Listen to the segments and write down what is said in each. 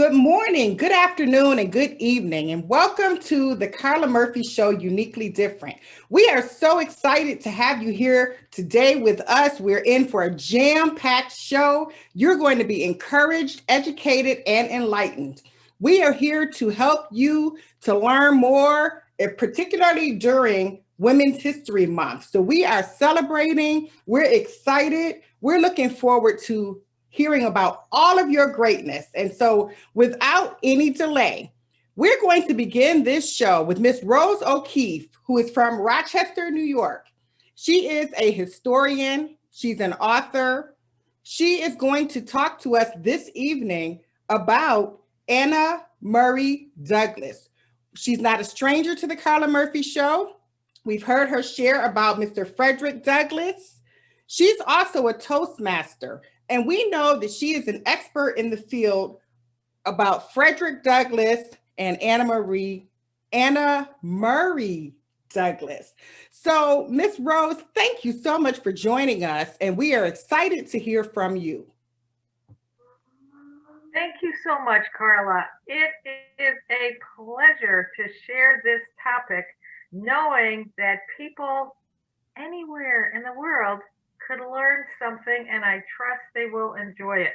Good morning, good afternoon, and good evening, and welcome to the Carla Murphy Show, Uniquely Different. We are so excited to have you here today with us. We're in for a jam-packed show. You're going to be encouraged, educated, and enlightened. We are here to help you to learn more, particularly during Women's History Month. So we are celebrating, we're excited, we're looking forward to hearing about all of your greatness. And so without any delay, we're going to begin this show with Miss Rose O'Keefe, who is from Rochester, New York. She is a historian. She's an author. She is going to talk to us this evening about Anna Murray Douglas. She's not a stranger to the Carla Murphy Show. We've heard her share about Mr. Frederick Douglass. She's also a Toastmaster, and we know that she is an expert in the field about Frederick Douglass and Anna Murray Douglas. So, Miss Rose, thank you so much for joining us, and we are excited to hear from you. Thank you so much, Carla. It is a pleasure to share this topic, knowing that people anywhere in the world could learn something, and I trust they will enjoy it.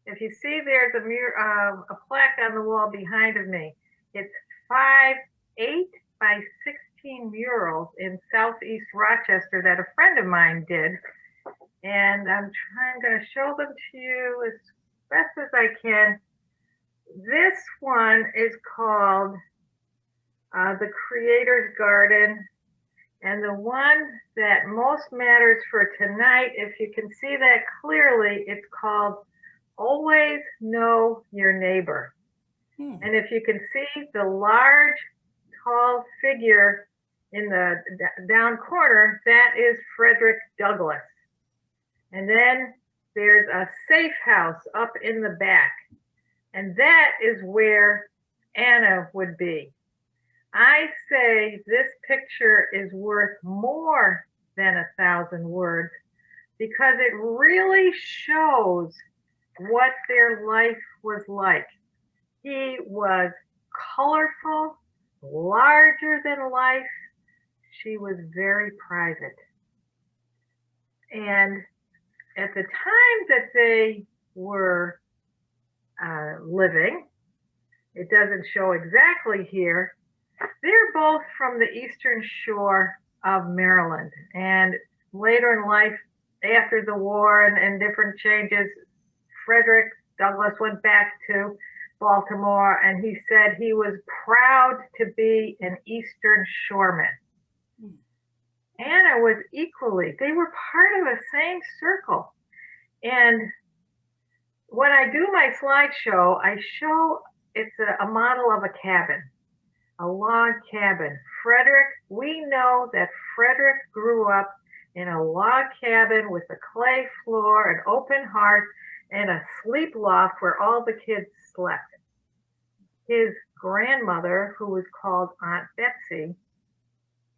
If you see, there's a plaque on the wall behind of me. It's 8 by 16 murals in Southeast Rochester that a friend of mine did, and I'm going to show them to you as best as I can. This one is called The Creator's Garden. And the one that most matters for tonight, if you can see that clearly, it's called Always Know Your Neighbor. And if you can see the large, tall figure in the down corner, that is Frederick Douglass. And then there's a safe house up in the back. And that is where Anna would be. I say this picture is worth more than 1,000 words because it really shows what their life was like. He was colorful, larger than life. She was very private. And at the time that they were living, it doesn't show exactly here, they're both from the eastern shore of Maryland. And later in life, after the war and different changes, Frederick Douglass went back to Baltimore, and he said he was proud to be an Eastern Shoreman. Anna was equally, they were part of the same circle. And when I do my slideshow, I show it's a model of a cabin. A log cabin. Frederick, we know that Frederick grew up in a log cabin with a clay floor, an open hearth, and a sleep loft where all the kids slept. His grandmother, who was called Aunt Betsy,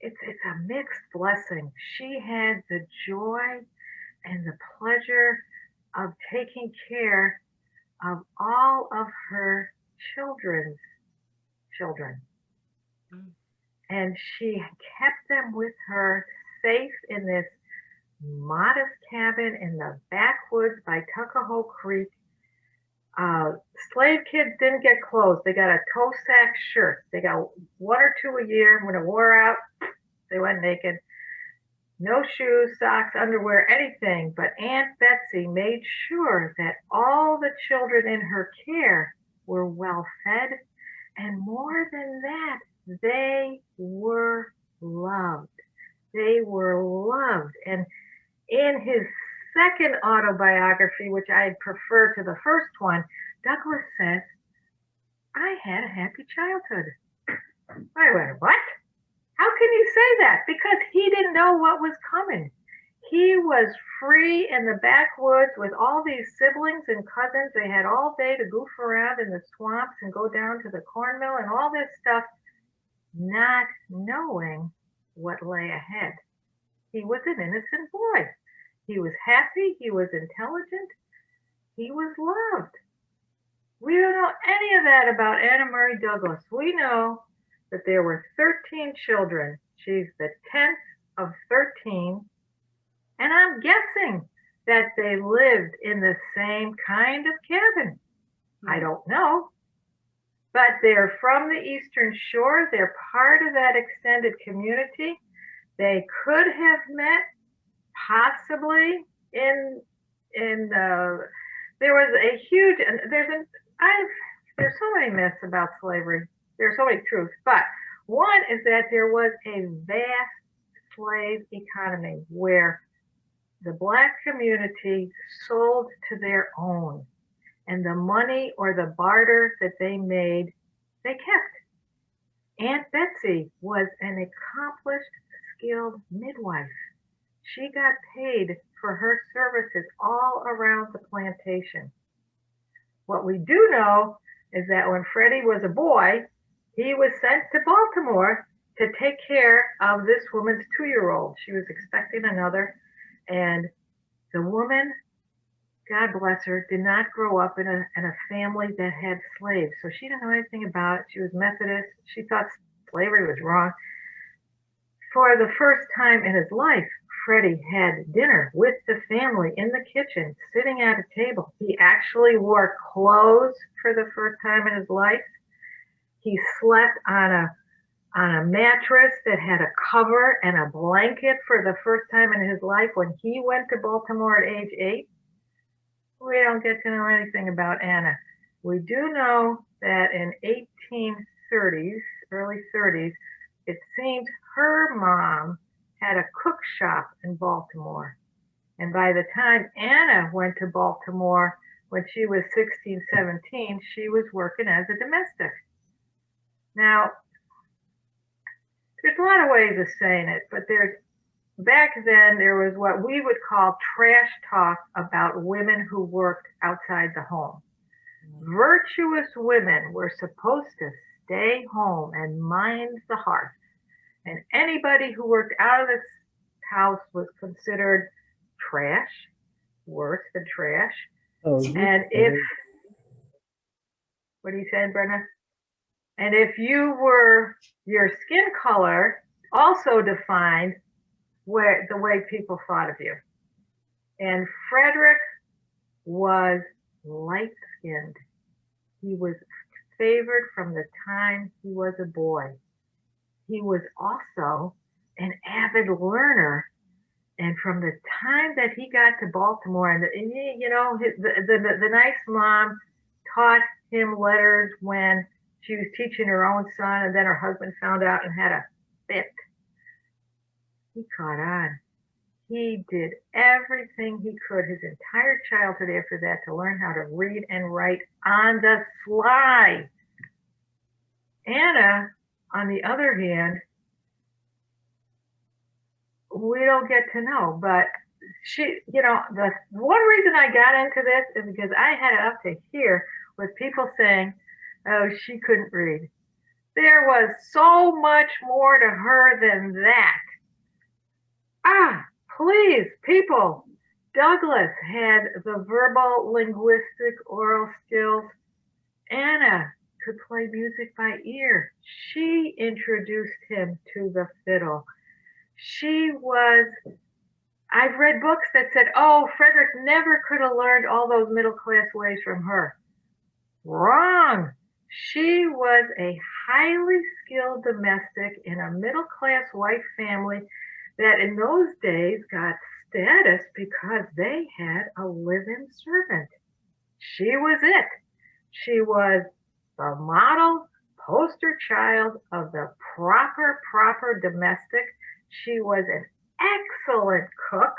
it's a mixed blessing. She had the joy and the pleasure of taking care of all of her children's children. And she kept them with her safe in this modest cabin in the backwoods by Tuckahoe Creek. Slave kids didn't get clothes. They got a toe sack shirt. They got 1 or 2 a year. When it wore out, they went naked. No shoes, socks, underwear, anything. But Aunt Betsy made sure that all the children in her care were well fed. And more than that, they were loved. They were loved. And in his second autobiography, which I prefer to the first one, Douglass says, I had a happy childhood. I went, what? How can you say that? Because he didn't know what was coming. He was free in the backwoods with all these siblings and cousins. They had all day to goof around in the swamps and go down to the corn mill and all this stuff, not knowing what lay ahead. He was an innocent boy. He was happy. He was intelligent. He was loved. We don't know any of that about Anna Murray Douglas. We know that there were 13 children. She's the 10th of 13. And I'm guessing that they lived in the same kind of cabin. I don't know. But they're from the Eastern Shore. They're part of that extended community. They could have met possibly there was a huge, and there's so many myths about slavery. There's so many truths, but one is that there was a vast slave economy where the Black community sold to their own, and the money or the barter that they made, they kept. Aunt Betsy was an accomplished, skilled midwife. She got paid for her services all around the plantation. What we do know is that when Freddie was a boy, he was sent to Baltimore to take care of this woman's 2-year-old. She was expecting another, and the woman, God bless her, did not grow up in a family that had slaves. So she didn't know anything about it. She was Methodist. She thought slavery was wrong. For the first time in his life, Freddie had dinner with the family in the kitchen, sitting at a table. He actually wore clothes for the first time in his life. He slept on a mattress that had a cover and a blanket for the first time in his life when he went to Baltimore at age 8. We don't get to know anything about Anna. We do know that in 1830s, early 30s, it seems her mom had a cook shop in Baltimore. And by the time Anna went to Baltimore, when she was 16, 17, she was working as a domestic. Now, there's a lot of ways of saying it, but back then there was what we would call trash talk about women who worked outside the home. Virtuous women were supposed to stay home and mind the hearth. And anybody who worked out of this house was considered trash, worse than trash. And what are you saying, Brenda? And if your skin color also defined the way people thought of you. And Frederick was light-skinned. He was favored from the time he was a boy. He was also an avid learner. And from the time that he got to Baltimore, and the nice mom taught him letters when she was teaching her own son, and then her husband found out and had a fit. He caught on. He did everything he could his entire childhood after that to learn how to read and write on the sly. Anna, on the other hand, we don't get to know, but she, the one reason I got into this is because I had it up to here with people saying, oh, she couldn't read. There was so much more to her than that. Please, people, Douglas had the verbal, linguistic, oral skills. Anna could play music by ear. She introduced him to the fiddle. I've read books that said, oh, Frederick never could have learned all those middle-class ways from her. Wrong. She was a highly skilled domestic in a middle-class white family that in those days got status because they had a live-in servant. She was it. She was the model poster child of the proper domestic. She was an excellent cook.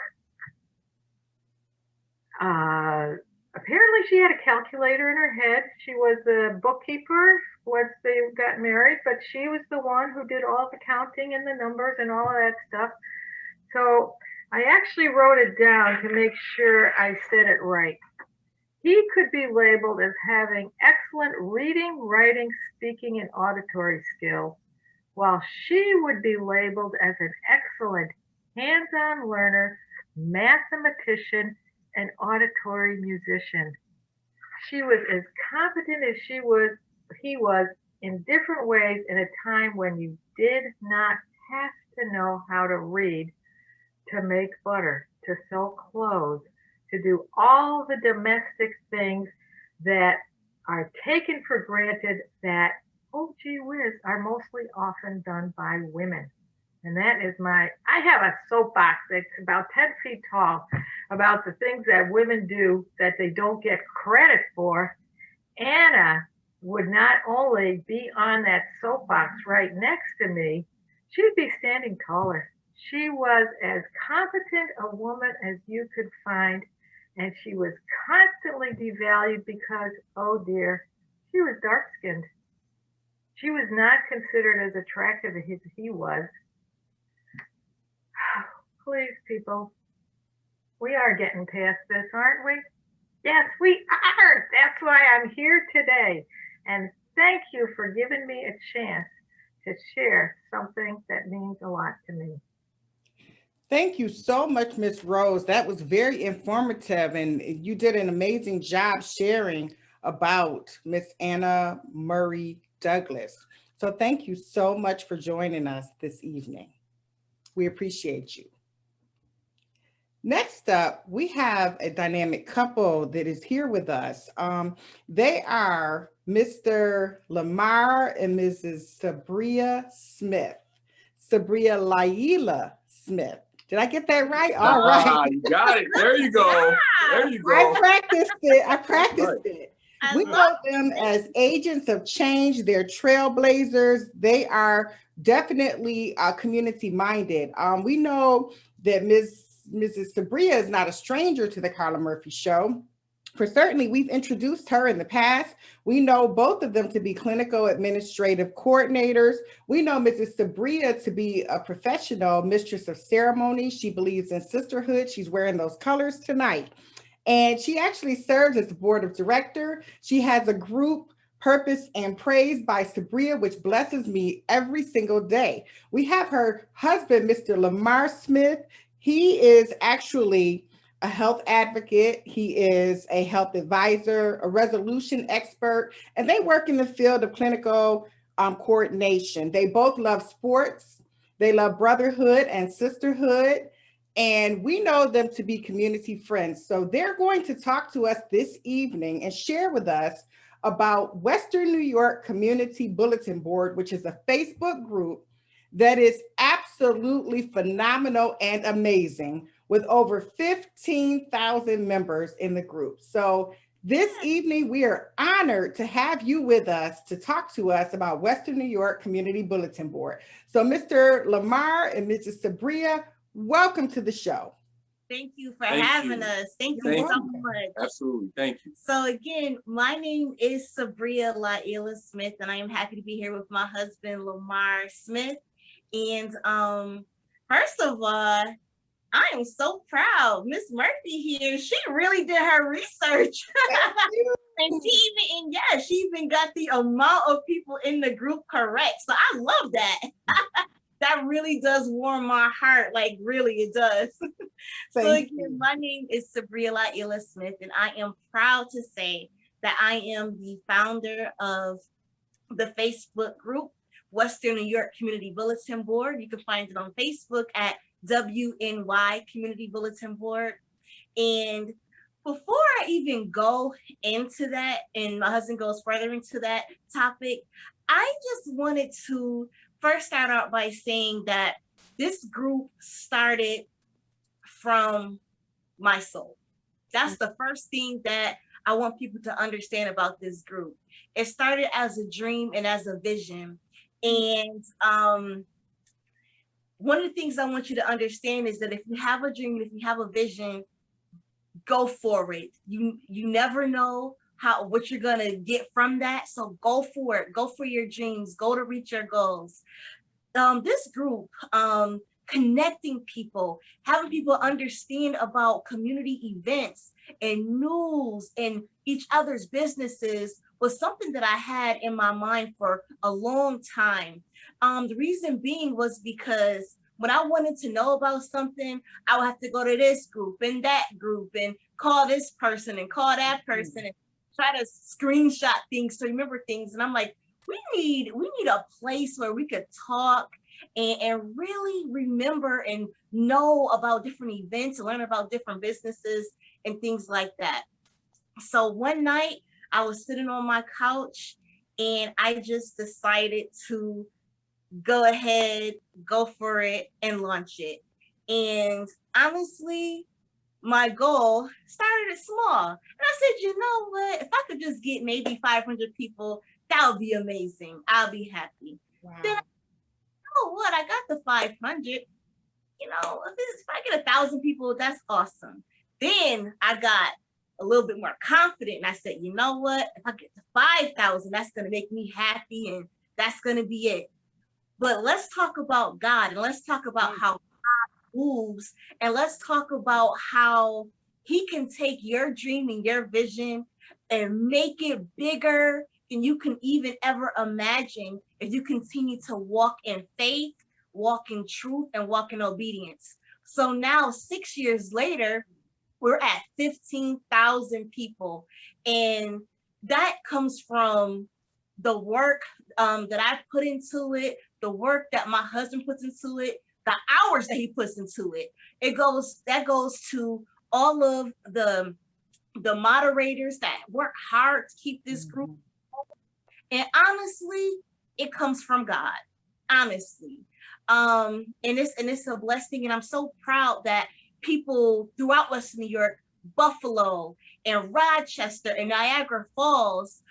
Apparently she had a calculator in her head. She was the bookkeeper once they got married, but she was the one who did all the counting and the numbers and all of that stuff. So I actually wrote it down to make sure I said it right. He could be labeled as having excellent reading, writing, speaking, and auditory skills, while she would be labeled as an excellent hands-on learner, mathematician, and auditory musician. She was as competent as he was in different ways in a time when you did not have to know how to read, to make butter, to sew clothes, to do all the domestic things that are taken for granted that, oh gee whiz, are mostly often done by women. And that is I have a soapbox that's about 10 feet tall about the things that women do that they don't get credit for. Anna would not only be on that soapbox right next to me, she'd be standing taller. She was as competent a woman as you could find, and she was constantly devalued because, oh dear, she was dark skinned. She was not considered as attractive as he was. Please, people, we are getting past this, aren't we? Yes, we are. That's why I'm here today. And thank you for giving me a chance to share something that means a lot to me. Thank you so much, Miss Rose. That was very informative, and you did an amazing job sharing about Miss Anna Murray Douglas. So thank you so much for joining us this evening. We appreciate you. Next up, we have a dynamic couple that is here with us. They are Mr. Lamarr and Mrs. Sabria Smith. Sabria Laila Smith. Did I get that right? All right. You got it. There you go. There you go. I practiced it. We know them as agents of change. They're trailblazers. They are definitely community minded. We know that Mrs. Sabria is not a stranger to the Carla Murphy Show. For certainly, we've introduced her in the past. We know both of them to be clinical administrative coordinators. We know Mrs. Sabria to be a professional mistress of ceremony. She believes in sisterhood. She's wearing those colors tonight. And she actually serves as the board of director. She has a group, Purpose and Praise by Sabria, which blesses me every single day. We have her husband, Mr. Lamarr Smith. He is actually a health advocate. He is a health advisor, a resolution expert, and they work in the field of clinical coordination. They both love sports. They love brotherhood and sisterhood. And we know them to be community friends. So they're going to talk to us this evening and share with us about Western New York Community Bulletin Board, which is a Facebook group that is absolutely phenomenal and amazing, with over 15,000 members in the group. So this evening, we are honored to have you with us to talk to us about Western New York Community Bulletin Board. So Mr. Lamarr and Mrs. Sabria, welcome to the show. Thank you for having us. Thank you so much. Absolutely. Thank you. So again, my name is Sabria Laila Smith, and I am happy to be here with my husband, Lamarr Smith. And first of all, I am so proud. Miss Murphy here, she really did her research. And she even got the amount of people in the group correct. So I love that. That really does warm my heart, like really it does. So again, my name is Sabria Laila Smith, and I am proud to say that I am the founder of the Facebook group, Western New York Community Bulletin Board. You can find it on Facebook at WNY Community Bulletin Board. And before I even go into that, and my husband goes further into that topic, I just wanted to first start out by saying that this group started from my soul. That's the first thing that I want people to understand about this group. It started as a dream and as a vision. And one of the things I want you to understand is that if you have a dream, if you have a vision, go for it. You never know what you're gonna get from that. So go for it. Go for your dreams. Go to reach your goals. This group, connecting people, having people understand about community events and news and each other's businesses was something that I had in my mind for a long time. The reason being was because when I wanted to know about something, I would have to go to this group and that group and call this person and call that person. try to screenshot things to remember things. And I'm like, we need a place where we could talk and really remember and know about different events and learn about different businesses and things like that. So one night I was sitting on my couch and I just decided to go ahead, go for it, and launch it. And honestly, my goal started small. And I said, you know what? If I could just get maybe 500 people, that would be amazing. I'll be happy. Wow. Then, oh, what? I got the 500. You know, if I get 1,000 people, that's awesome. Then I got a little bit more confident and I said, you know what? If I get to 5,000, that's going to make me happy and that's going to be it. But let's talk about God and let's talk about how God moves and let's talk about how he can take your dream and your vision and make it bigger than you can even ever imagine if you continue to walk in faith, walk in truth, and walk in obedience. So now 6 years later, we're at 15,000 people. And that comes from the work that I put into it, the work that my husband puts into it, the hours that he puts into it. That goes to all of the moderators that work hard to keep this group. And honestly, it comes from God, honestly. And it's a blessing. And I'm so proud that people throughout Western New York, Buffalo and Rochester and Niagara Falls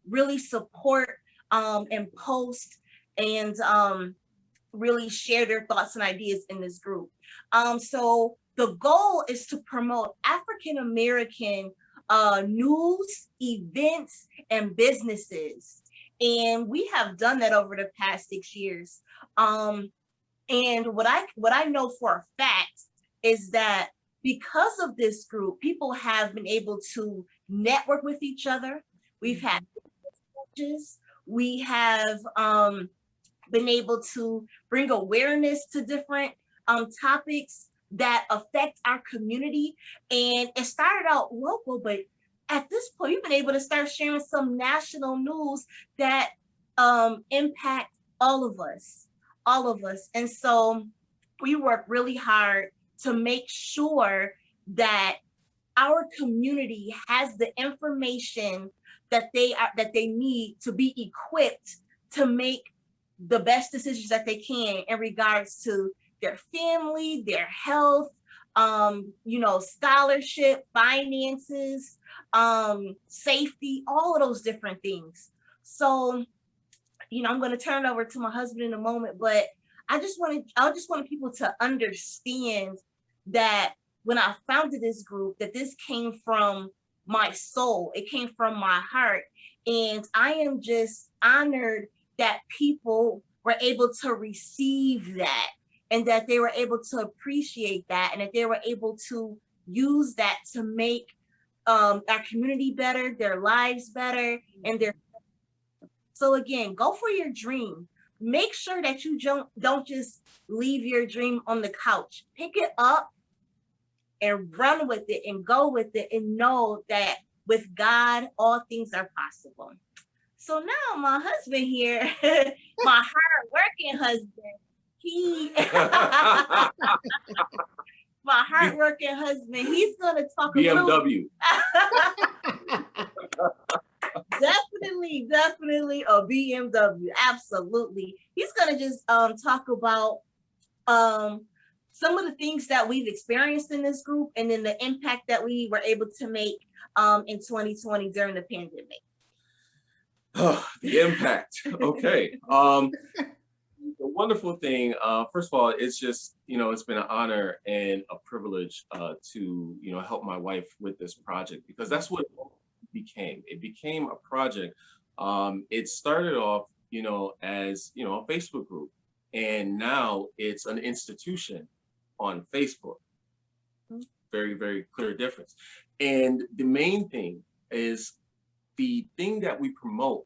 really support and post and really share their thoughts and ideas in this group. So the goal is to promote African American news, events, and businesses. And we have done that over the past 6 years. And what I know for a fact is that because of this group, people have been able to network with each other. We've had coaches. We have been able to bring awareness to different topics that affect our community. And it started out local, but at this point, we've been able to start sharing some national news that impact all of us. And so we work really hard to make sure that our community has the information that they need to be equipped to make the best decisions that they can in regards to their family, their health, scholarship, finances, safety, all of those different things. So, I'm going to turn it over to my husband in a moment, but I just wanted people to understand that when I founded this group, that this came from my soul. It came from my heart. And I am just honored that people were able to receive that and that they were able to appreciate that and that they were able to use that to make our community better, their lives better, and their. So again, go for your dream. Make sure that you don't just leave your dream on the couch. Pick it up and run with it and go with it and know that with God, all things are possible. So now my husband here, my hard-working husband, my hard-working husband, he's going to talk BMW. Definitely a BMW. Absolutely. He's going to just talk about some of the things that we've experienced in this group and then the impact that we were able to make in 2020 during the pandemic. Oh, the impact. Okay. The wonderful thing, first of all, it's just, it's been an honor and a privilege to, help my wife with this project, because that's what it became. It became a project. It started off, as, a Facebook group, and now it's an institution on Facebook. Very, very clear difference. And the main thing is the thing that we promote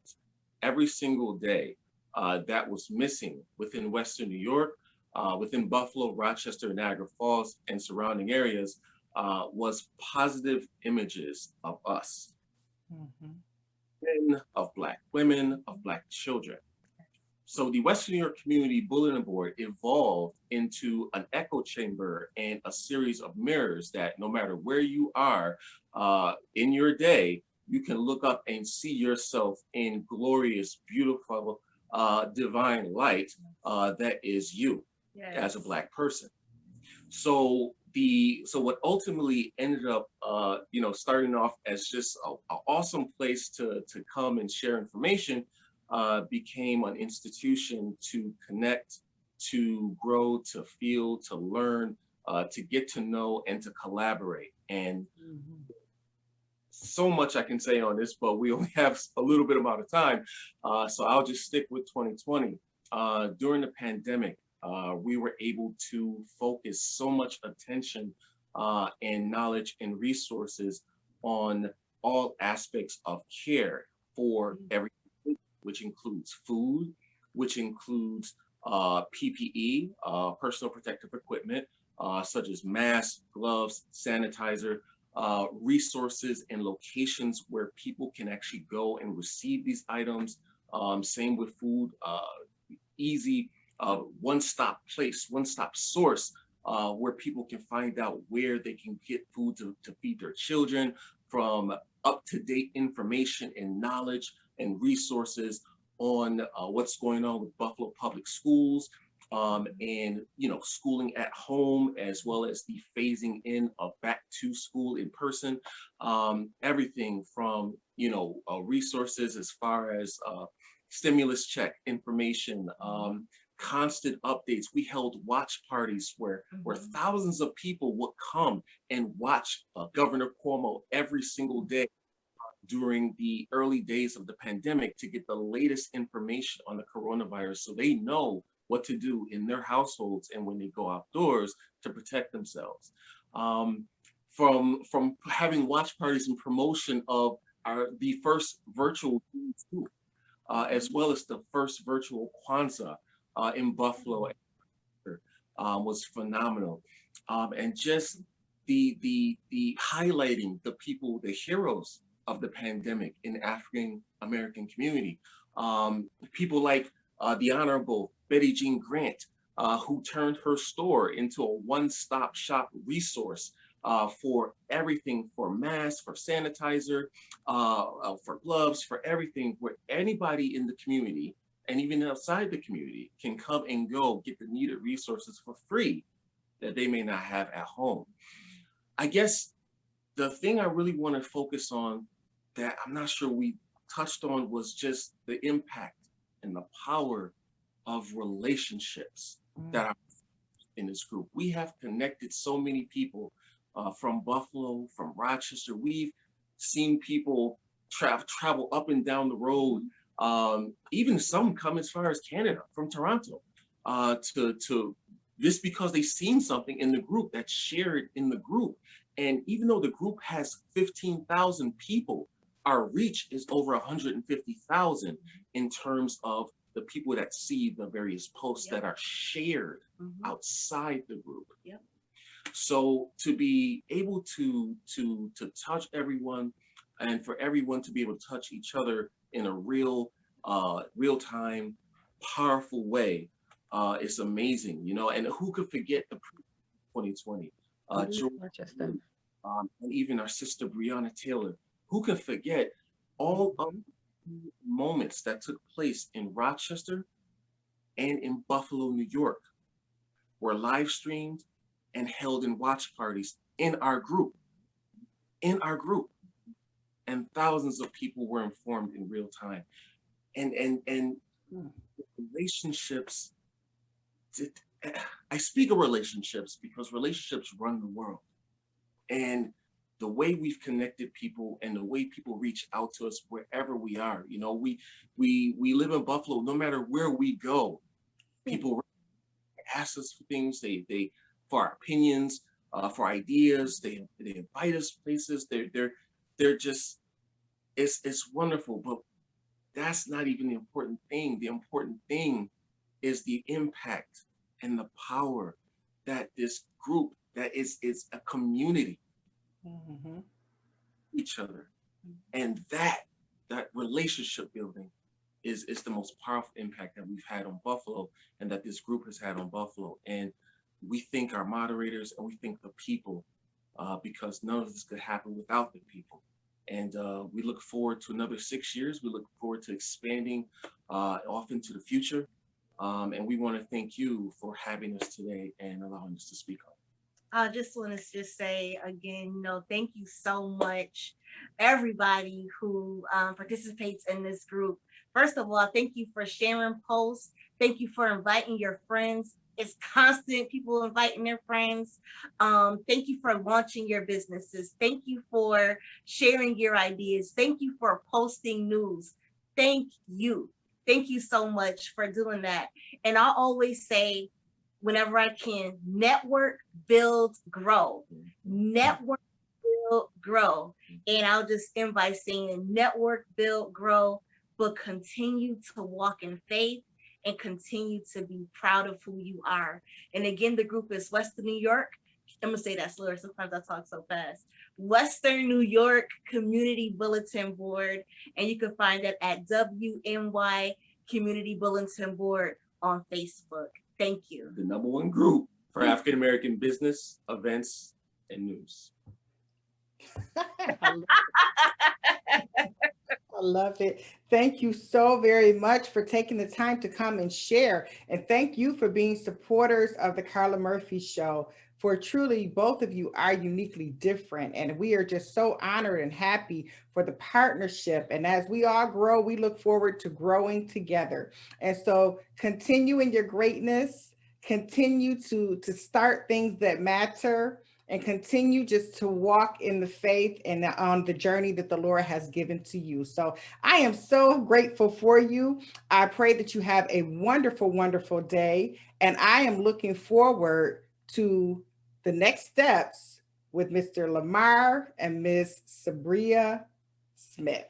every single day that was missing within Western New York, within Buffalo, Rochester, Niagara Falls, and surrounding areas was positive images of us. Mhm. men, of Black women, of Black children. So the Western New York Community Bulletin Board evolved into an echo chamber and a series of mirrors that no matter where you are in your day, you can look up and see yourself in glorious, beautiful, divine light that is you as a Black person. So what ultimately ended up starting off as just an awesome place to come and share information became an institution to connect, to grow, to feel, to learn, to get to know, and to collaborate. And Mhm. so much I can say on this, but we only have a little bit amount of time. So I'll just stick with 2020. During the pandemic, we were able to focus so much attention and knowledge and resources on all aspects of care for everything, which includes food, which includes PPE, personal protective equipment, such as masks, gloves, sanitizer, resources and locations where people can actually go and receive these items. Same with food, easy one-stop place, one-stop source where people can find out where they can get food to feed their children, from up-to-date information and knowledge and resources on what's going on with Buffalo Public Schools, and schooling at home, as well as the phasing in of back to school in person. Everything from resources as far as stimulus check information, constant updates. We held watch parties where thousands of people would come and watch Governor Cuomo every single day during the early days of the pandemic to get the latest information on the coronavirus, so they know what to do in their households and when they go outdoors to protect themselves. From having watch parties and promotion of the first virtual school, as well as the first virtual Kwanzaa in Buffalo, was phenomenal. And just the highlighting the people, the heroes of the pandemic in the African American community. People like the Honorable Betty Jean Grant, who turned her store into a one-stop shop resource for everything, for masks, for sanitizer, for gloves, for everything, where anybody in the community and even outside the community can come and go get the needed resources for free that they may not have at home. I guess the thing I really want to focus on that I'm not sure we touched on was just the impact and the power of relationships that are in this group. We have connected so many people from Buffalo, from Rochester. We've seen people travel up and down the road. Even some come as far as Canada, from Toronto, to just because they've seen something in the group that's shared in the group. And even though the group has 15,000 people, our reach is over 150,000 in terms of the people that see the various posts that are shared outside the group. So to be able to touch everyone, and for everyone to be able to touch each other in a real time, powerful way, is amazing, and who could forget the 2020, George, and even our sister Breonna Taylor. Who can forget all of the moments that took place in Rochester and in Buffalo, New York, were live streamed and held in watch parties in our group, and thousands of people were informed in real time. And relationships, I speak of relationships because relationships run the world. And the way we've connected people and the way people reach out to us wherever we are, we live in Buffalo. No matter where we go, people ask us for things. They for our opinions, for ideas. They invite us places. They're just, it's wonderful. But that's not even the important thing. The important thing is the impact and the power that this group, that is a community, each other, And that relationship building is the most powerful impact that we've had on Buffalo and that this group has had on Buffalo. And we thank our moderators and we thank the people because none of this could happen without the people. And we look forward to another 6 years. We look forward to expanding off into the future. And we want to thank you for having us today and allowing us to speak on. I just want to just say again, thank you so much, everybody who participates in this group. First of all, thank you for sharing posts. Thank you for inviting your friends. It's constant people inviting their friends. Thank you for launching your businesses. Thank you for sharing your ideas. Thank you for posting news. Thank you. Thank you so much for doing that. And I always say, whenever I can, network, build, grow. Network, build, grow. And I'll just end by saying network, build, grow, but continue to walk in faith and continue to be proud of who you are. And again, the group is Western New York. I'm gonna say that slower, sometimes I talk so fast. Western New York Community Bulletin Board. And you can find that at WNY Community Bulletin Board on Facebook. Thank you. The #1 group for African American business, events, and news. I love it. Thank you so very much for taking the time to come and share. And thank you for being supporters of the Carla Murphy Show. For truly, both of you are uniquely different. And we are just so honored and happy for the partnership. And as we all grow, we look forward to growing together. And so continue in your greatness, continue to start things that matter, and continue just to walk in the faith and on the journey that the Lord has given to you. So I am so grateful for you. I pray that you have a wonderful, wonderful day. And I am looking forward to the next steps with Mr. Lamarr and Ms. Sabria Smith.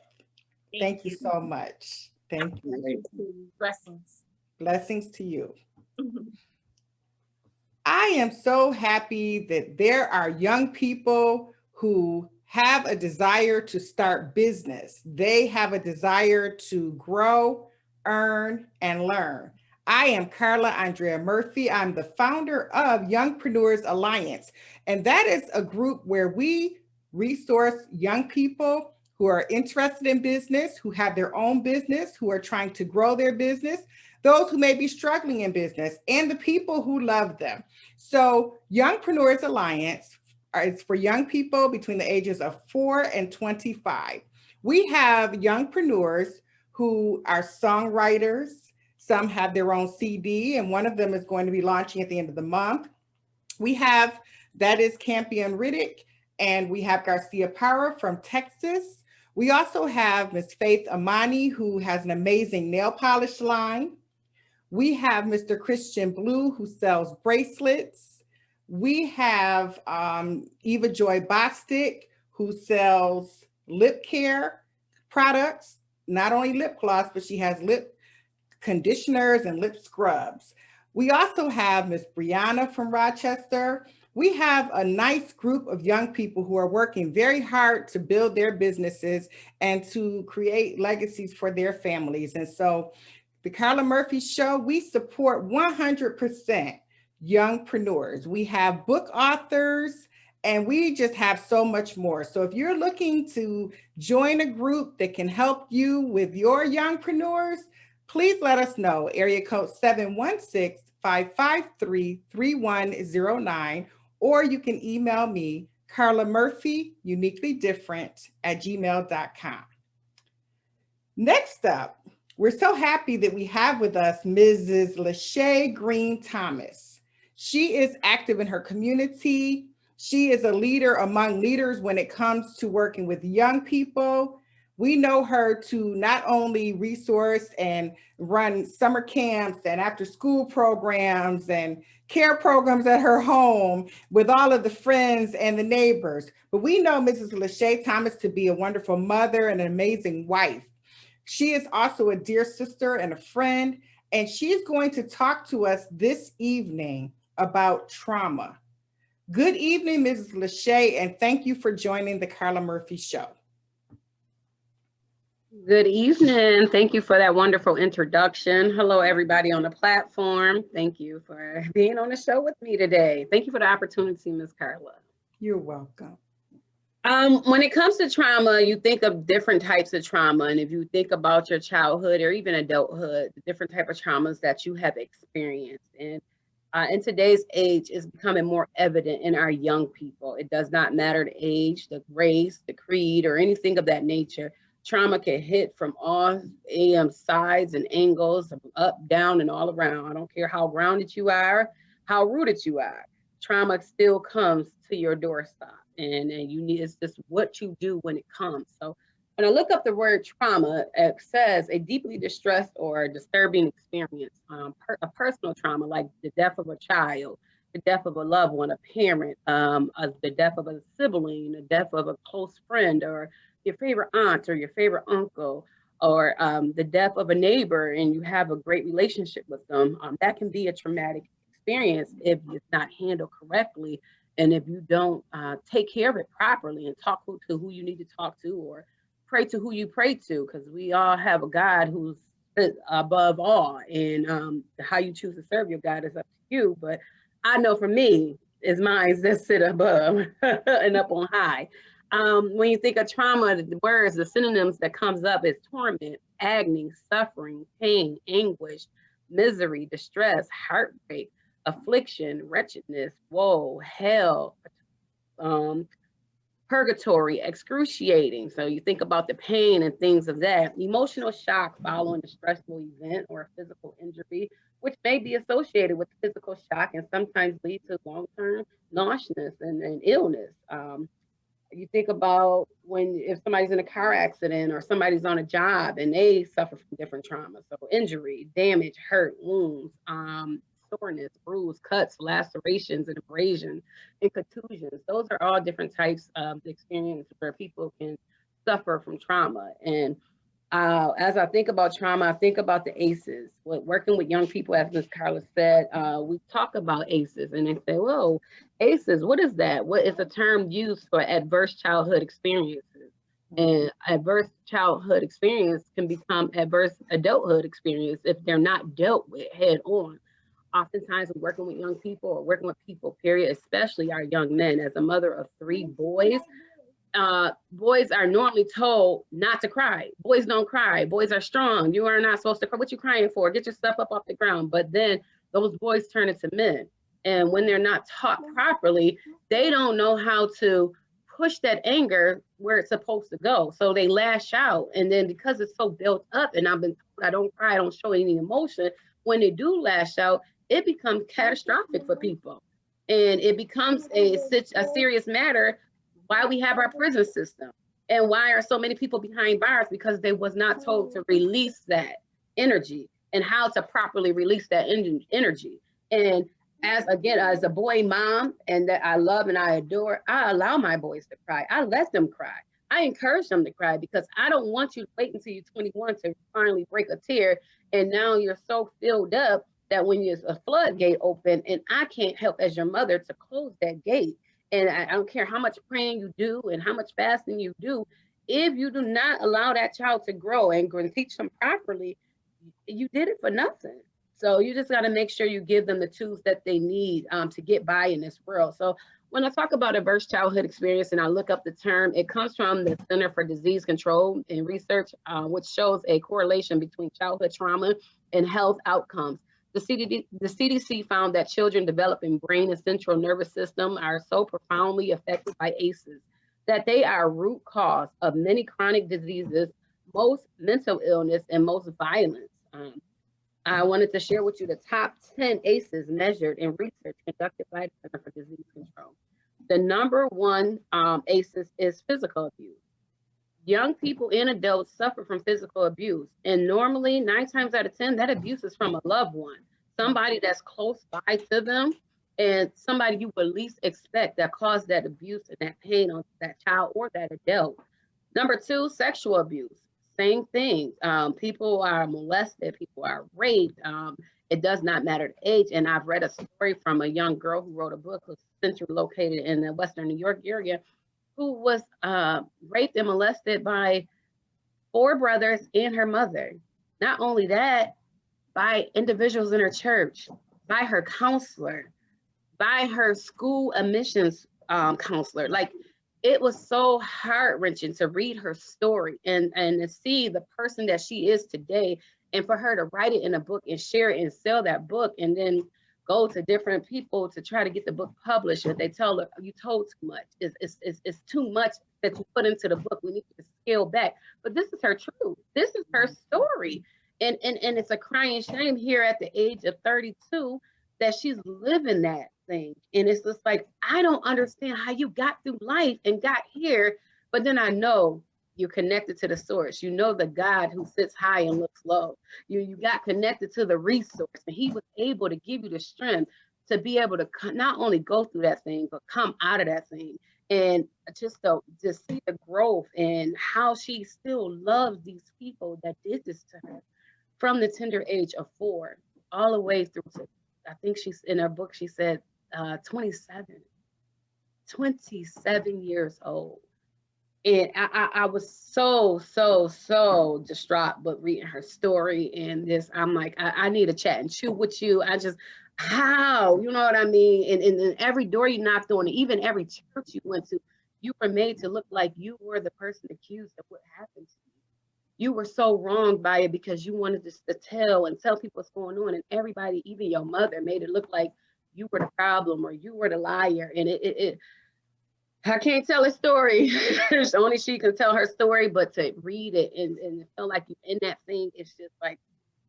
Thank you so much. Thank you. Blessings. Blessings to you. I am so happy that there are young people who have a desire to start business. They have a desire to grow, earn, and learn. I am Carla Andrea Murphy. I'm the founder of Youngpreneurs Alliance, and that is a group where we resource young people who are interested in business, who have their own business, who are trying to grow their business, those who may be struggling in business, and the people who love them. So Youngpreneurs Alliance is for young people between the ages of 4 and 25. We have youngpreneurs who are songwriters. Some have their own CD, and one of them is going to be launching at the end of the month. We have, that is Campion Riddick, and we have Garcia Parra from Texas. We also have Ms. Faith Amani, who has an amazing nail polish line. We have Mr. Christian Blue, who sells bracelets. We have Eva Joy Bostic, who sells lip care products, not only lip gloss, but she has lip conditioners and lip scrubs. We also have Miss Brianna from Rochester. We have a nice group of young people who are working very hard to build their businesses and to create legacies for their families. And so the Carla Murphy Show, we support 100% youngpreneurs. We have book authors, and we just have so much more. So if you're looking to join a group that can help you with your youngpreneurs, please let us know. Area code 716-553-3109, or you can email me, Carla Murphy, uniquelydifferent@gmail.com. Next up, we're so happy that we have with us Mrs. Leshay Green Thomas. She is active in her community. She is a leader among leaders when it comes to working with young people. We know her to not only resource and run summer camps and after school programs and care programs at her home with all of the friends and the neighbors, but we know Mrs. Leshay Thomas to be a wonderful mother and an amazing wife. She is also a dear sister and a friend, and she's going to talk to us this evening about trauma. Good evening, Mrs. Leshay, and thank you for joining the Carla Murphy Show. Good evening. Thank you for that wonderful introduction. Hello, everybody on the platform. Thank you for being on the show with me today. Thank you for the opportunity, Ms. Carla. You're welcome. When it comes to trauma, you think of different types of trauma. And if you think about your childhood or even adulthood, the different type of traumas that you have experienced. And in today's age, it's becoming more evident in our young people. It does not matter the age, the race, the creed, or anything of that nature. Trauma can hit from all sides and angles, up, down, and all around. I don't care how grounded you are, how rooted you are. Trauma still comes to your doorstep, and you need, it's just what you do when it comes. So when I look up the word trauma, it says a deeply distressed or disturbing experience, a personal trauma like the death of a child, the death of a loved one, a parent, the death of a sibling, the death of a close friend, or your favorite aunt or your favorite uncle, or the death of a neighbor and you have a great relationship with them. That can be a traumatic experience if it's not handled correctly, and if you don't take care of it properly and talk to who you need to talk to, or pray to who you pray to, because we all have a God who's above all, and how you choose to serve your God is up to you. But I know for me, it's mine that sit above and up on high. When you think of trauma, the words, the synonyms that comes up is torment, agony, suffering, pain, anguish, misery, distress, heartbreak, affliction, wretchedness, woe, hell, purgatory, excruciating. So you think about the pain and things of that. Emotional shock following a stressful event or a physical injury, which may be associated with physical shock and sometimes lead to long-term nauseousness and illness. You think about if somebody's in a car accident or somebody's on a job and they suffer from different traumas. So injury, damage, hurt, wounds, soreness, bruise, cuts, lacerations, and abrasions, and contusions. Those are all different types of experience where people can suffer from trauma. And as I think about trauma, I think about the ACEs. Working with young people, as Ms. Carla said, we talk about ACEs and they say, whoa, ACEs, what is that? What is a term used for adverse childhood experiences? And adverse childhood experience can become adverse adulthood experience if they're not dealt with head on. Oftentimes we're working with young people or working with people, period, especially our young men. As a mother of 3 boys, boys are normally told not to cry. Boys don't cry. Boys are strong. You are not supposed to cry. What you crying for? Get your stuff up off the ground. But then those boys turn into men. And when they're not taught properly, they don't know how to push that anger where it's supposed to go. So they lash out. And then because it's so built up, and I've been told I don't cry, I don't show any emotion, when they do lash out, it becomes catastrophic for people. And it becomes a serious matter why we have our prison system and why are so many people behind bars, because they was not told to release that energy and how to properly release that energy. And as a boy mom, and that I love and I adore, I allow my boys to cry. I let them cry. I encourage them to cry because I don't want you to wait until you're 21 to finally break a tear. And now you're so filled up that when there's a floodgate open and I can't help as your mother to close that gate. And I don't care how much praying you do and how much fasting you do, if you do not allow that child to grow and teach them properly, you did it for nothing. So you just got to make sure you give them the tools that they need to get by in this world. So when I talk about adverse childhood experience and I look up the term, it comes from the Center for Disease Control and Research, which shows a correlation between childhood trauma and health outcomes. The CDC found that children developing brain and central nervous system are so profoundly affected by ACEs that they are root cause of many chronic diseases, most mental illness, and most violence. I wanted to share with you the top 10 ACEs measured in research conducted by the Center for Disease Control. The number one ACEs is physical abuse. Young people and adults suffer from physical abuse. And normally 9 times out of 10, that abuse is from a loved one, somebody that's close by to them and somebody you would least expect that caused that abuse and that pain on that child or that adult. Number 2, sexual abuse. Same thing. People are molested, people are raped. It does not matter the age. And I've read a story from a young girl who wrote a book who's centrally located in the Western New York area, who was raped and molested by 4 brothers and her mother. Not only that, by individuals in her church, by her counselor, by her school admissions counselor. Like, it was so heart-wrenching to read her story and to see the person that she is today, and for her to write it in a book and share it and sell that book, and then go to different people to try to get the book published. And they tell her, you told too much. It's too much that you put into the book. We need to scale back. But this is her truth. This is her story. And it's a crying shame here at the age of 32 that she's living that thing. And it's just like, I don't understand how you got through life and got here. But then I know you're connected to the source. You know the God who sits high and looks low. You got connected to the resource, and he was able to give you the strength to be able to not only go through that thing, but come out of that thing. And just to see the growth and how she still loves these people that did this to her from the tender age of 4 all the way through to, I think she's in her book, she said 27 years old. And I was so distraught, but reading her story and this, I'm like, I need to chat and chew with you. How, you know what I mean? And every door you knocked on, even every church you went to, you were made to look like you were the person accused of what happened to you. You were so wronged by it because you wanted to tell people what's going on. And everybody, even your mother, made it look like you were the problem or you were the liar. And I can't tell a story. Only she can tell her story, but to read it and feel like you're in that thing, it's just like,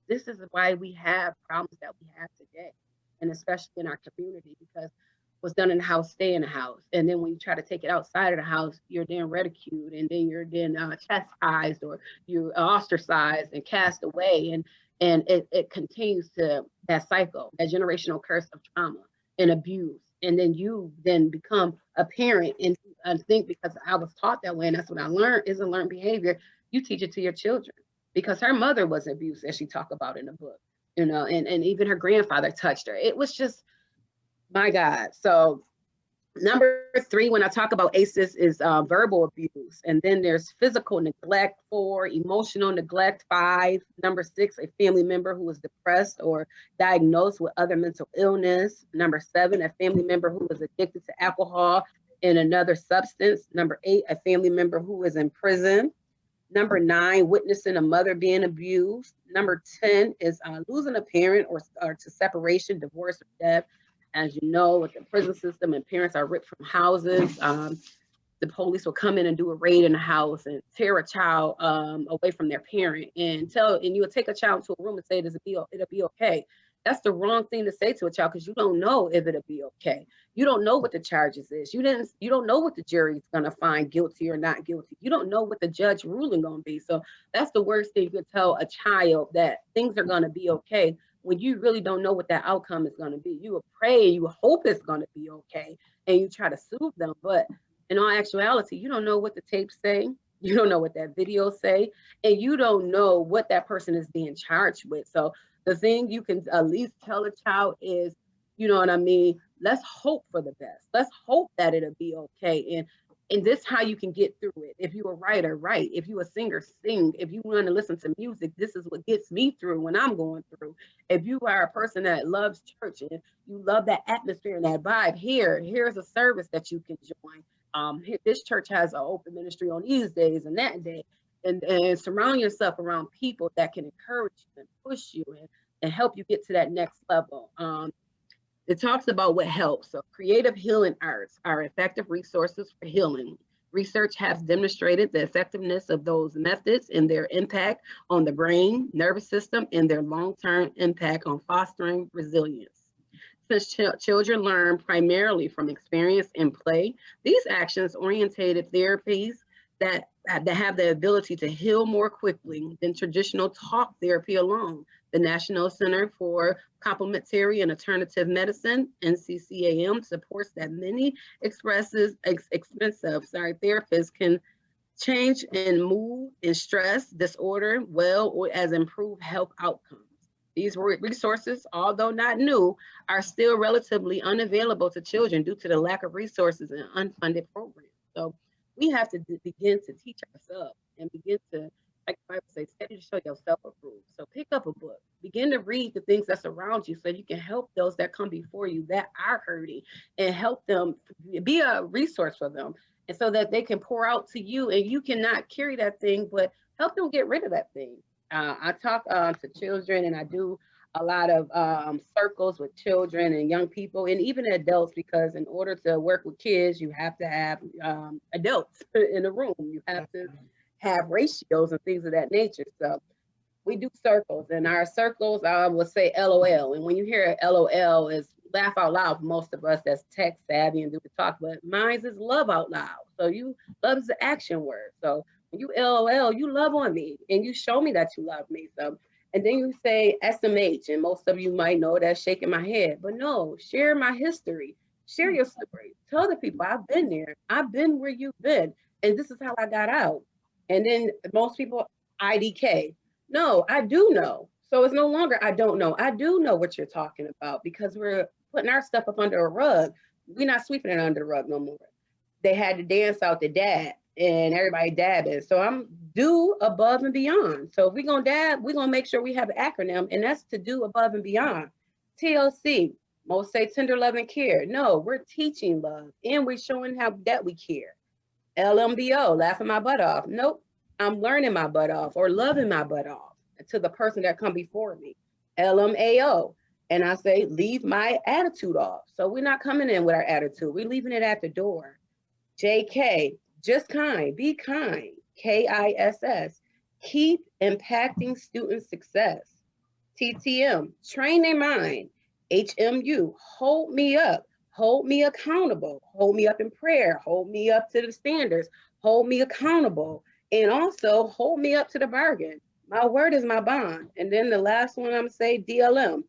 this is why we have problems that we have today. And especially in our community, because what's done in the house, stay in the house. And then when you try to take it outside of the house, you're then ridiculed, and then you're then chastised, or you're ostracized and cast away. And it continues to that cycle, that generational curse of trauma and abuse. And then you then become a parent and think, because I was taught that way, and that's what I learned, is a learned behavior. You teach it to your children, because her mother was abused, as she talked about in the book, you know, and even her grandfather touched her. It was just, my God. So number 3, when I talk about ACEs, is verbal abuse. And then there's physical neglect, 4, emotional neglect, 5. Number 6, a family member who was depressed or diagnosed with other mental illness. Number 7, a family member who was addicted to alcohol and another substance. Number 8, a family member who is in prison. Number 9, witnessing a mother being abused. Number 10 is losing a parent or to separation, divorce, or death. As you know, with the prison system, and parents are ripped from houses, the police will come in and do a raid in the house and tear a child away from their parent, and you will take a child to a room and say it'll be okay. That's the wrong thing to say to a child, because you don't know if it'll be okay. You don't know what the charges is. You don't know what the jury's gonna find guilty or not guilty. You don't know what the judge ruling gonna be. So that's the worst thing you could tell a child, that things are gonna be okay, when you really don't know what that outcome is going to be. You will pray, you hope it's going to be okay, and you try to soothe them. But in all actuality, you don't know what the tapes say. You don't know what that video say, and you don't know what that person is being charged with. So the thing you can at least tell a child is, you know what I mean? Let's hope for the best. Let's hope that it'll be okay. And this is how you can get through it. If you're a writer, write. If you're a singer, sing. If you want to listen to music, this is what gets me through when I'm going through. If you are a person that loves church and you love that atmosphere and that vibe, here's a service that you can join. This church has an open ministry on these days and that day. And surround yourself around people that can encourage you and push you and help you get to that next level. It talks about what helps. So creative healing arts are effective resources for healing. Research has demonstrated the effectiveness of those methods and their impact on the brain, nervous system, and their long-term impact on fostering resilience. Since children learn primarily from experience and play, these actions-oriented therapies that have the ability to heal more quickly than traditional talk therapy alone. The National Center for Complementary and Alternative Medicine, NCCAM, supports that many expensive therapists can change in mood and stress disorder well, or as improve health outcomes. These resources, although not new, are still relatively unavailable to children due to the lack of resources and unfunded programs. So we have to begin to teach ourselves and begin to like the Bible says, study to show yourself approved. So pick up a book, begin to read the things that's around you so you can help those that come before you that are hurting and help them, be a resource for them. And so that they can pour out to you and you cannot carry that thing, but help them get rid of that thing. I talk to children and I do a lot of circles with children and young people and even adults, because in order to work with kids, you have to have adults in the room. You have to have ratios and things of that nature. So we do circles, and our circles, I would say LOL. And when you hear LOL, is laugh out loud for most of us that's tech savvy and do the talk, but mine is love out loud. So you love is the action word. So when you LOL, you love on me and you show me that you love me. So, and then you say SMH, and most of you might know that's shaking my head, but no, share my history, share your story, tell the people I've been there, I've been where you've been, and this is how I got out. And then most people IDK, no, I do know. So it's no longer I don't know. I do know what you're talking about, because we're putting our stuff up under a rug. We're not sweeping it under the rug no more. They had to dance out the dab and everybody dabbing. So I'm do above and beyond. So if we're going to dab, we're going to make sure we have an acronym, and that's to do above and beyond. TLC, most say tender love and care. No, we're teaching love and we're showing how that we care. LMBO, laughing my butt off. Nope, I'm learning my butt off or loving my butt off to the person that come before me. LMAO, and I say leave my attitude off. So we're not coming in with our attitude. We're leaving it at the door. JK, just kind, be kind. KISS, keep impacting student success. TTM, train their mind. HMU, hold me up, hold me accountable, hold me up in prayer, hold me up to the standards, hold me accountable, and also hold me up to the bargain. My word is my bond. And then the last one I'm gonna say, DLM,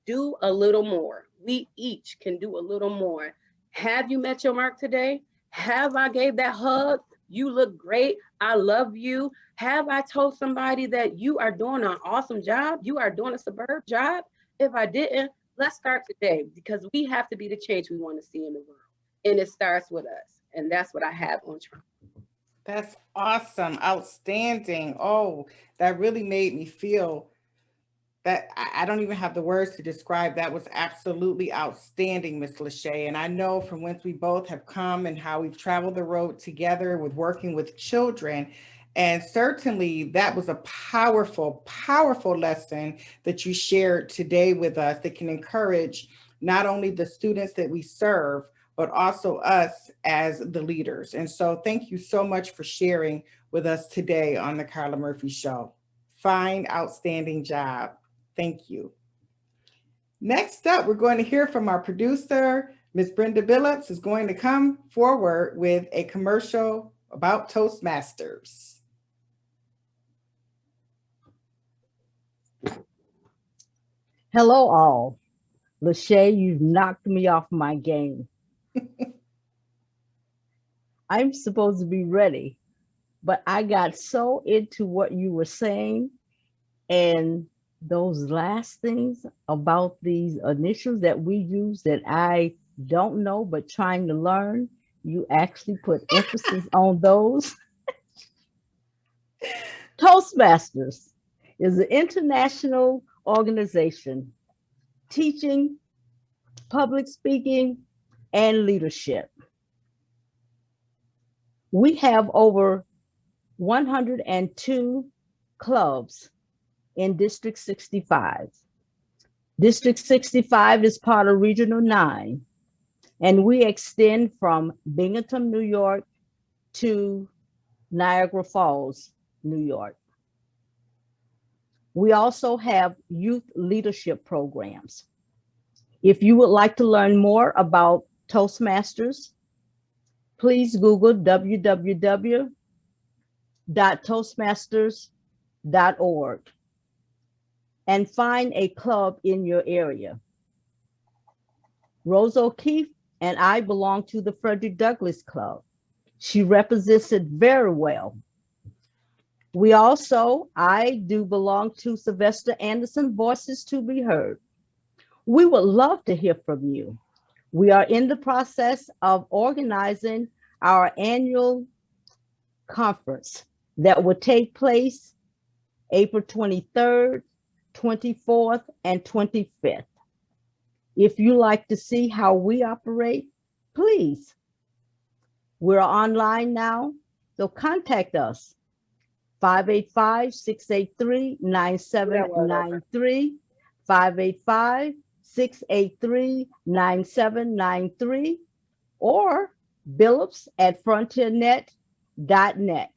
do a little more. We each can do a little more. Have you met your mark today? Have I gave that hug? You look great. I love you. Have I told somebody that you are doing an awesome job? You are doing a superb job? If I didn't, let's start today, because we have to be the change we want to see in the world. And it starts with us. And that's what I have on track. That's awesome. Outstanding. Oh, that really made me feel that I don't even have the words to describe. That was absolutely outstanding, Miss Leshay. And I know from whence we both have come and how we've traveled the road together with working with children. And certainly that was a powerful, powerful lesson that you shared today with us that can encourage not only the students that we serve, but also us as the leaders. And so thank you so much for sharing with us today on the Carla Murphy Show. Fine, outstanding job. Thank you. Next up, we're going to hear from our producer, Ms. Brenda Billups is going to come forward with a commercial about Toastmasters. Hello all. Leshay, you've knocked me off my game. I'm supposed to be ready, but I got so into what you were saying and those last things about these initials that we use that I don't know, but trying to learn, you actually put emphasis on those. Toastmasters is an international organization teaching public speaking and leadership. We have over 102 clubs in District 65. District 65 is part of Regional 9, and we extend from Binghamton, New York to Niagara Falls, New York. We also have youth leadership programs. If you would like to learn more about Toastmasters, please Google www.toastmasters.org and find a club in your area. Rose O'Keefe and I belong to the Frederick Douglass Club. She represents it very well. We also, I do belong to Sylvester Anderson Voices to Be Heard. We would love to hear from you. We are in the process of organizing our annual conference that will take place April 23rd, 24th, and 25th. If you like to see how we operate, please. We're online now, so contact us. 585-683-9793, 585-683-9793, or billups@frontiernet.net.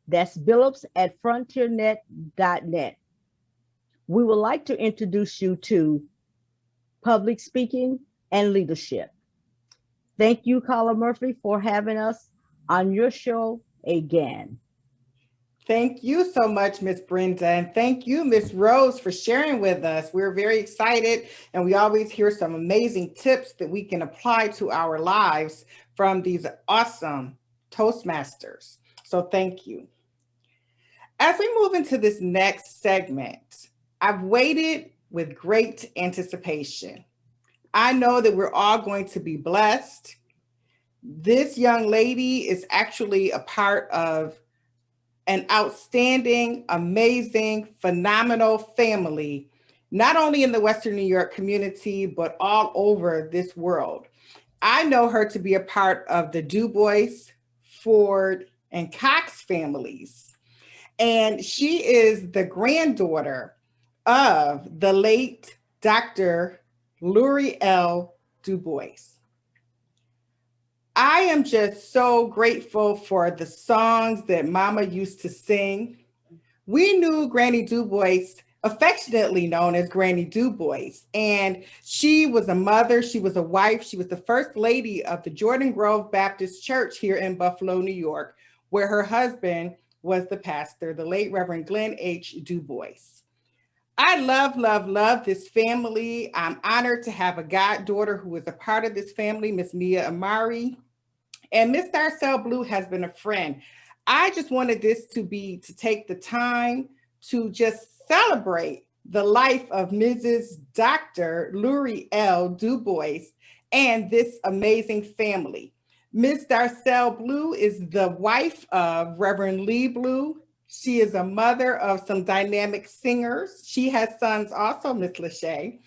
That's billups@frontiernet.net. We would like to introduce you to public speaking and leadership. Thank you, Carla Murphy, for having us on your show again. Thank you so much, Miss Brenda. And thank you, Miss Rose, for sharing with us. We're very excited, and we always hear some amazing tips that we can apply to our lives from these awesome Toastmasters. So thank you. As we move into this next segment, I've waited with great anticipation. I know that we're all going to be blessed. This young lady is actually a part of an outstanding, amazing, phenomenal family, not only in the Western New York community, but all over this world. I know her to be a part of the Dubois, Ford, and Cox families. And she is the granddaughter of the late Dr. Lamarr L. Dubois. I am just so grateful for the songs that Mama used to sing. We knew Granny Dubois, affectionately known as Granny Dubois, and she was a mother, she was a wife, she was the first lady of the Jordan Grove Baptist Church here in Buffalo, New York, where her husband was the pastor, the late Reverend Glenn H. Dubois. I love this family. I'm honored to have a goddaughter who is a part of this family, Miss Nia Amari. And Miss Darcel Blue has been a friend. I just wanted this to take the time to just celebrate the life of Mrs. Dr. Lamarr L. Dubois and this amazing family. Miss Darcel Blue is the wife of Reverend Lee Blue. She is a mother of some dynamic singers. She has sons also, Miss Leshay.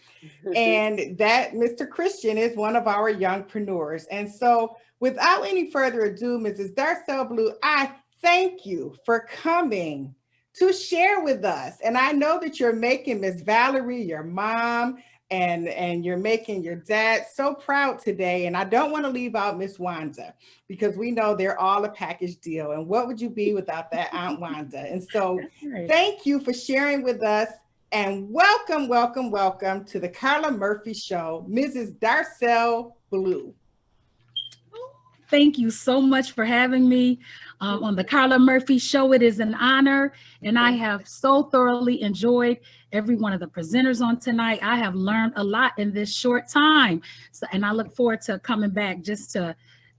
And that Mr. Christian is one of our youngpreneurs. And so without any further ado, Mrs. Darcel Blue, I thank you for coming to share with us. And I know that you're making Miss Valerie, your mom, and you're making your dad so proud today. And I don't want to leave out Miss Wanda, because we know they're all a package deal. And what would you be without that Aunt Wanda? And so thank you for sharing with us. And welcome to the Carla Murphy Show, Mrs. Darcel Blue. Thank you so much for having me on the Carla Murphy Show. It is an honor, and I have so thoroughly enjoyed every one of the presenters on tonight. I have learned a lot in this short time, and I look forward to coming back just to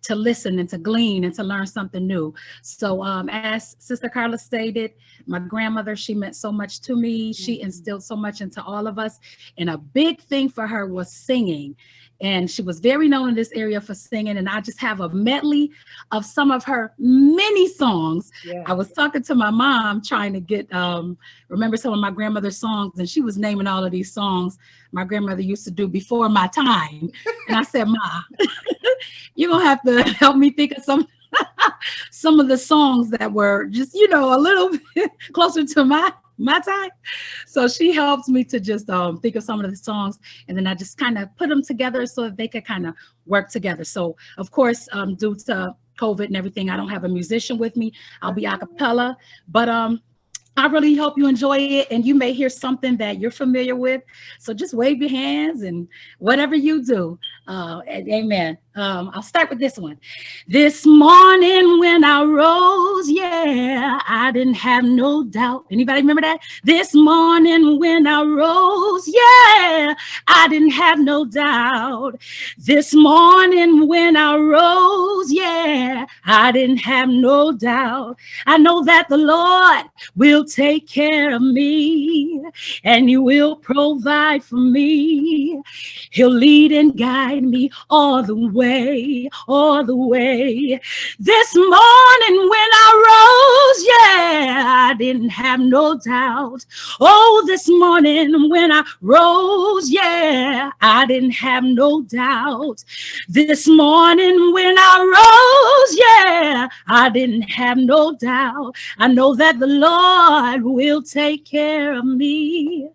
listen and to glean and to learn something new. So as Sister Carla stated, my grandmother, she meant so much to me. She instilled so much into all of us, and a big thing for her was singing. And she was very known in this area for singing. And I just have a medley of some of her many songs. Yeah. I was talking to my mom trying to get, remember some of my grandmother's songs, and she was naming all of these songs my grandmother used to do before my time. And I said, Ma, you're gonna have to help me think of some of the songs that were just, a little bit closer to my time. So she helped me to just think of some of the songs, and then I just kind of put them together so that they could kind of work together. So of course, due to COVID and everything, I don't have a musician with me. I'll be a cappella, but I really hope you enjoy it, and you may hear something that you're familiar with. So just wave your hands and whatever you do. Amen. I'll start with this one. This morning when I rose, yeah, I didn't have no doubt. Anybody remember that? This morning when I rose, yeah, I didn't have no doubt. This morning when I rose, yeah, I didn't have no doubt. I know that the Lord will take care of me, and He will provide for me. He'll lead and guide me all the way. way, all the way. This morning when I rose, yeah, I didn't have no doubt. Oh, this morning when I rose, yeah, I didn't have no doubt. This morning when I rose, yeah, I didn't have no doubt. I know that the Lord will take care of me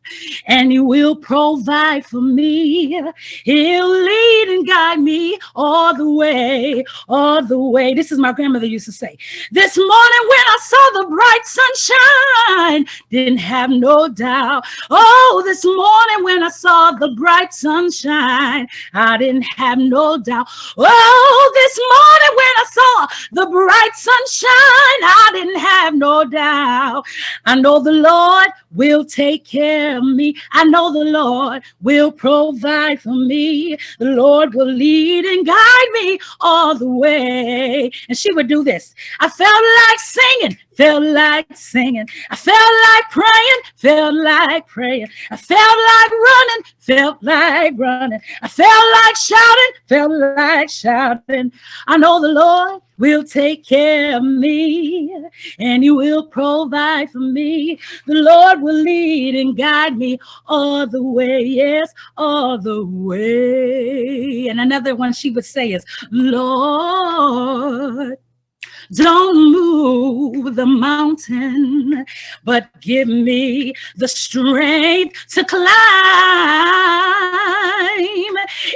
and he will provide for me. He'll lead and guide me all the way, all the way. This is my grandmother used to say. This morning when I saw the bright sunshine, didn't have no doubt. Oh, this morning when I saw the bright sunshine, I didn't have no doubt. Oh, this morning when I saw the bright sunshine, I didn't have no doubt. I know the Lord will take care of me. I know the Lord will provide for me. The Lord will lead and guide me all the way. And she would do this. I felt like singing. Felt like singing. I felt like praying. Felt like praying. I felt like running. Felt like running. I felt like shouting. Felt like shouting. I know the Lord will take care of me and he will provide for me. The Lord will lead and guide me all the way. Yes, all the way. And another one she would say is, Lord, don't move the mountain, but give me the strength to climb.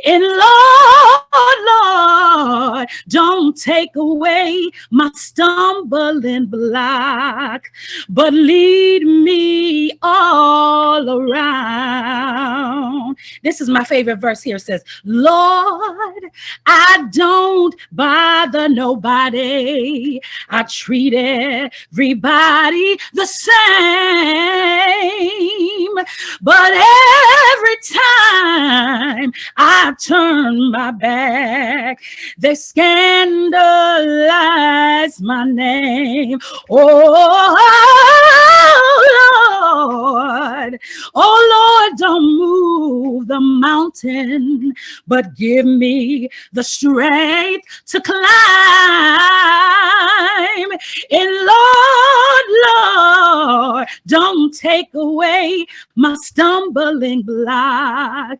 And Lord, don't take away my stumbling block, but lead me all around. This is my favorite verse here. It says, Lord, I don't bother nobody. I treat everybody the same, but every time I turn my back, they scandalize my name. Oh, Lord, oh, Lord, don't move the mountain, but give me the strength to climb. And Lord, don't take away my stumbling block,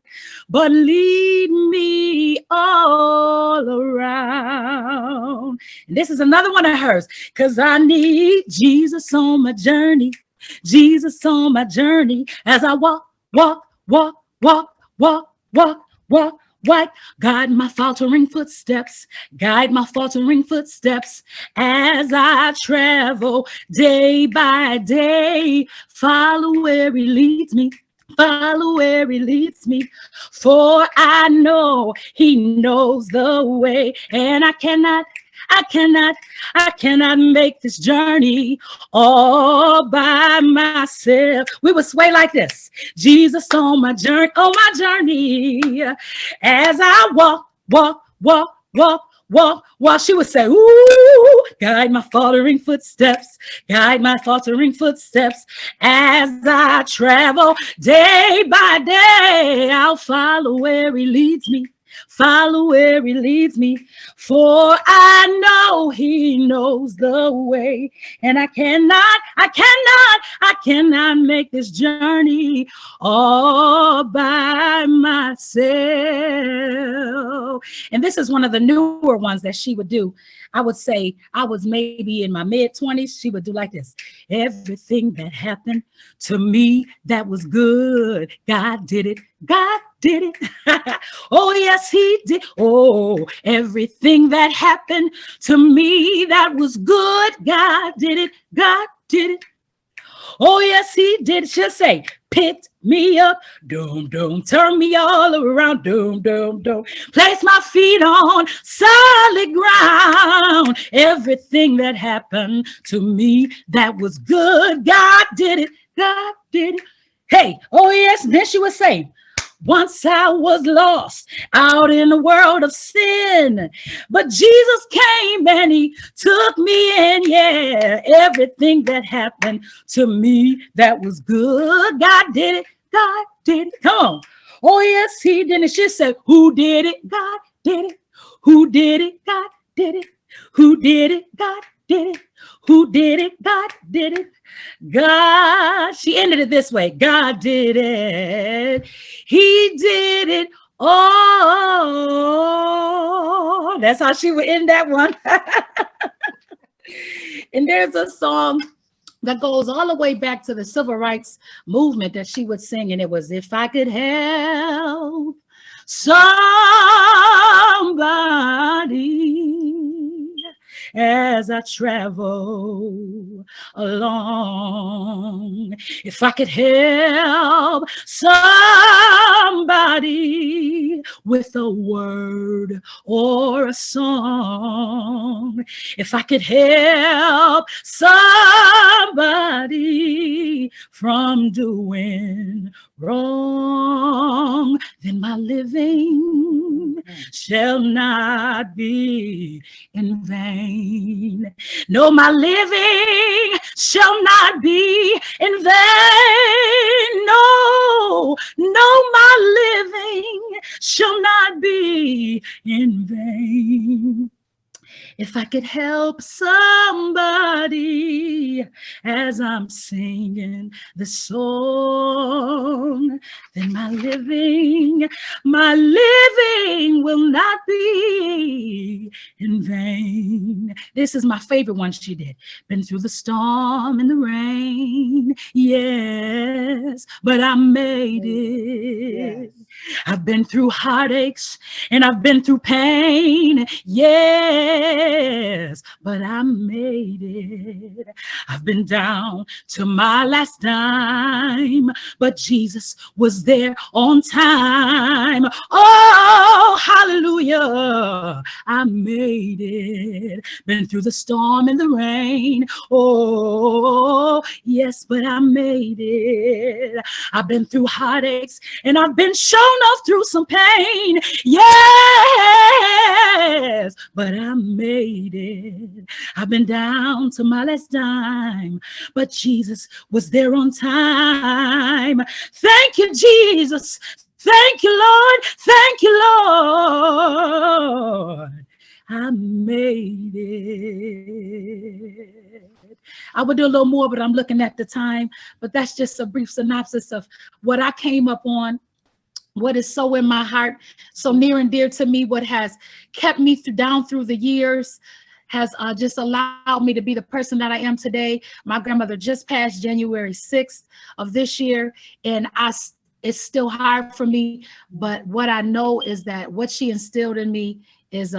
but lead me all around. And this is another one of hers, because I need Jesus on my journey, Jesus on my journey, as I walk, guide my faltering footsteps, guide my faltering footsteps as I travel day by day. Follow where he leads me, follow where he leads me, for I know he knows the way, and I cannot make this journey all by myself. We would sway like this. Jesus on my journey, as I walk, she would say, ooh, guide my faltering footsteps, guide my faltering footsteps as I travel day by day. I'll follow where he leads me, follow where he leads me, for I know he knows the way, and I cannot make this journey all by myself. And this is one of the newer ones that she would do. I would say I was maybe in my mid-20s. She would do like this. Everything that happened to me that was good, God did it. God did it. Oh, yes, he did. Oh, everything that happened to me that was good, God did it. God did it. Oh, yes, he did. She'll say, picked me up, doom, doom, turn me all around, doom, doom, doom, place my feet on solid ground. Everything that happened to me that was good, God did it. God did it. Hey, oh, yes, then she would say, once I was lost out in the world of sin, but Jesus came and he took me in. Yeah, everything that happened to me that was good, God did it. God did it. Come on. Oh, yes, he did it. She said, who did it? God did it. Who did it? God did it. Who did it? God did it. Who did it? God did it. God. She ended it this way. God did it. He did it. Oh, that's how she would end that one. And there's a song that goes all the way back to the civil rights movement that she would sing, and it was, if I could help somebody as I travel along, if I could help somebody with a word or a song, if I could help somebody from doing wrong, then my living shall not be in vain. No, my living shall not be in vain. No, my living shall not be in vain. If I could help somebody as I'm singing the song, then my living will not be in vain. This is my favorite one she did. Been through the storm and the rain, yes, but I made it. Yes. I've been through heartaches and I've been through pain, yes, but I made it. I've been down to my last dime, but Jesus was there on time. Oh, hallelujah, I made it. Been through the storm and the rain, oh, yes, but I made it. I've been through heartaches and I've been shown off through some pain, yes, but I made it. I've been down to my last dime, but Jesus was there on time. Thank you, Jesus. Thank you, Lord. Thank you, Lord. I made it. I would do a little more, but I'm looking at the time. But that's just a brief synopsis of what I came up on, what is so in my heart, so near and dear to me, what has kept me down through the years, has just allowed me to be the person that I am today. My grandmother just passed January 6th of this year, and it's still hard for me, but what I know is that what she instilled in me is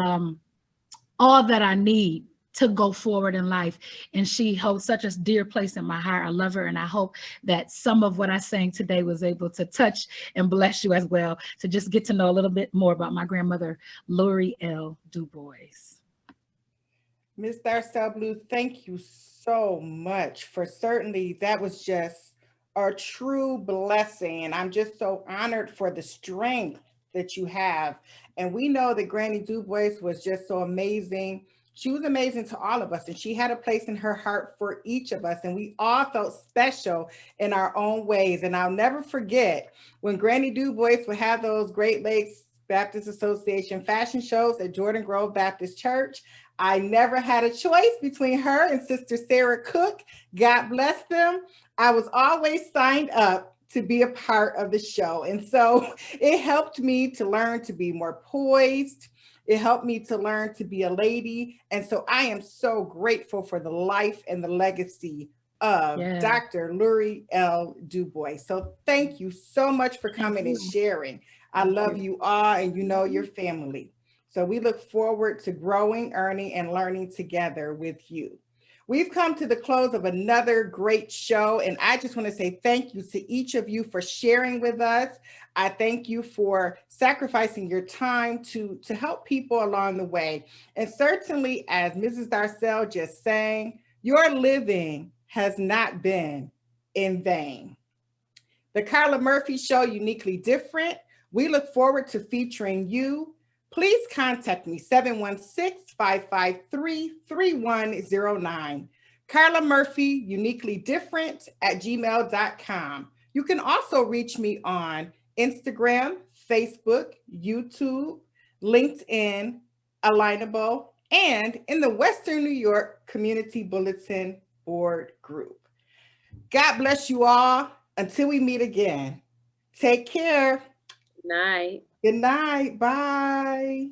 all that I need to go forward in life. And she holds such a dear place in my heart. I love her, and I hope that some of what I sang today was able to touch and bless you as well, to just get to know a little bit more about my grandmother, Lamarr L. Dubois. Ms. Darcel Blue, thank you so much for certainly, that was just a true blessing. And I'm just so honored for the strength that you have. And we know that Granny Dubois was just so amazing. She was amazing to all of us, and she had a place in her heart for each of us, and we all felt special in our own ways. And I'll never forget when Granny Dubois would have those Great Lakes Baptist Association fashion shows at Jordan Grove Baptist Church. I never had a choice between her and Sister Sarah Cook. God bless them. I was always signed up to be a part of the show. And so it helped me to learn to be more poised. It helped me to learn to be a lady. And so I am so grateful for the life and the legacy of Dr. Lamarr L. Dubois. So thank you so much for coming and sharing. I love you all, and you know your family. So we look forward to growing, earning, and learning together with you. We've come to the close of another great show, and I just want to say thank you to each of you for sharing with us. I thank you for sacrificing your time to help people along the way. And certainly, as Mrs. Darcel just sang, your living has not been in vain. The Carla Murphy Show, Uniquely Different. We look forward to featuring you. Please contact me, 716-553-3109. Carla Murphy, Uniquely Different @gmail.com. You can also reach me on Instagram, Facebook, YouTube, LinkedIn, Alignable, and in the Western New York Community Bulletin Board Group. God bless you all. Until we meet again, take care. Night. Good night. Bye.